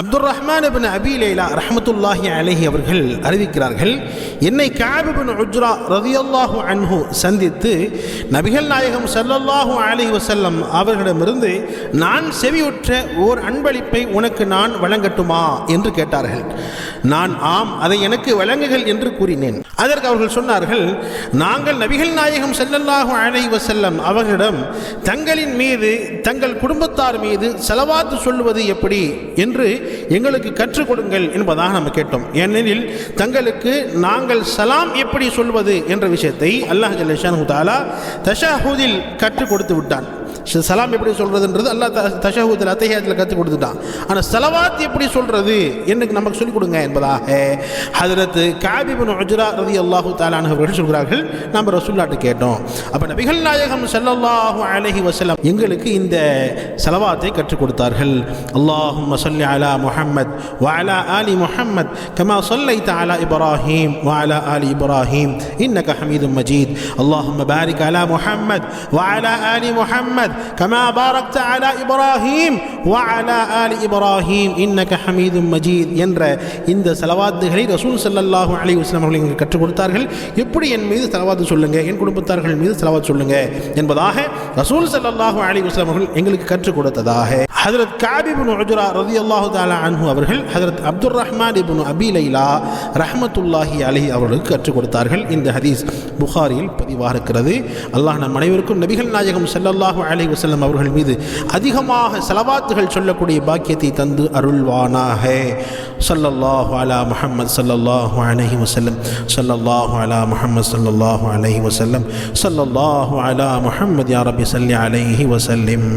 அப்துர் ரஹ்மான் இப்னு அபீ லைலா ரஹ்மத்துல்லாஹி அலைஹி அவர்கள் அறிவிக்கிறார்கள், என்னை கஅப் இப்னு உஜ்ரா ரலியல்லாஹு அன்ஹு சந்தித்து நபிகள் நாயகம் ஸல்லல்லாஹு அலைஹி வஸல்லம் அவர்களிடமிருந்து நான் செவியுற்ற ஓர் அன்பளிப்பை உனக்கு நான் வழங்கட்டுமா என்று கேட்டார்கள். நான் ஆம், அதை எனக்கு வழங்குகள் என்று கூறினேன். அதற்கு அவர்கள் சொன்னார்கள், நாங்கள் நபிகள் நாயகம் ஸல்லல்லாஹு அலைஹி வஸல்லம் அவர்களிடம் தங்களின் மீது தங்கள் குடும்பத்தார் மீது ஸலவாத் சொல்லுவது எப்படி என்று எங்களுக்கு கற்றுக் கொடுங்கள் என்பதாக நம்ம கேட்டோம். ஏனெனில் தங்களுக்கு நாங்கள் சலாம் எப்படி சொல்வது என்ற விஷயத்தை அல்லாஹ் ஜல்ல ஷானஹு தஆலா தஷஹுதில் கற்றுக் கொடுத்து விட்டான். சலாம் எப்படி சொல்றதுன்றது அல்லாஹ் தஷஹுதில் அத்தஹியாத்தில் கற்றுக் கொடுத்துட்டான். ஆனால் ஸலவாத் எப்படி சொல்றது எனக்கு நமக்கு சொல்லிக் கொடுங்க என்பதாக ஹஜ்ரத் கஅப் இப்னு உஜ்ரா ரலியல்லாஹு தஆலா அன்ஹு அவர்கள் சொல்கிறார்கள், நம்ம ரசூலுல்லாஹ்ட்ட கேட்டோம். அப்ப நபிகள் நாயகம் ஸல்லல்லாஹு அலைஹி வஸல்லம் எங்களுக்கு இந்த ஸலவாத்தை கற்றுக் கொடுத்தார்கள். அல்லாஹும்ம ஸல்லி அலா முஹம்மத் வ அலா ஆலி முஹம்மத் கமா ஸல்லைத அலா இப்ராஹீம் வ அலா ஆலி இப்ராஹீம் இன்னக ஹமீதும் மஜீத். அல்லாஹும்ம பாரிக் அலா முஹம்மத் வ அலா ஆலி முஹம்மத் كما باركت على إبراهيم وعلى آل إبراهيم إنك حميد مجيد என்ற இந்த ஸலவாத்துகளை ரசூல் ஸல்லல்லாஹு அலைஹி வஸல்லம் அவர்கள் எங்களுக்கு கற்றுக் கொடுத்தார்கள். எப்படி என் மீது ஸலவாத் சொல்லுங்க, என் குடும்பத்தார்கள் மீது ஸலவாத் சொல்லுங்க என்பதாக ரசூல் ஸல்லல்லாஹு அலைஹி வஸல்லம் அவர்கள் எங்களுக்கு கற்றுக் கொடுத்ததாக ஹஜ்ரத் கஅப் இப்னு உஜ்ரா ரலியல்லாஹு தஆலா அன்ஹு அவர்கள் ஹஜ்ரத் அப்துர் ரஹ்மான் இப்னு அபீ லைலா ரஹ்மத்துல்லாஹி அலைஹி அவர்களுக்கு கற்றுக் கொடுத்தார்கள். இந்த ஹதீஸ் புகாரியில் பதிவாக இருக்கிறது. அல்லாஹ் நம் அனைவருக்கும் நபிகள் நாயகம் ஸல்லல்லாஹு அலைஹி வஸல்லம் அவர்கள் மீது அதிகமாக ஸலவாத்துகள் சொல்லக்கூடிய பாக்கியத்தை தந்து அருள்வானாக. ஸல்லல்லாஹு அலா முஹம்மத் ஸல்லல்லாஹு அலைஹி வஸல்லம், ஸல்லல்லாஹு அலா முஹம்மத் ஸல்லல்லாஹு அலைஹி வஸல்லம், ஸல்லல்லாஹு அலா முஹம்மத் யா ரப்பி ஸல்லி அலைஹி வஸல்லிம்.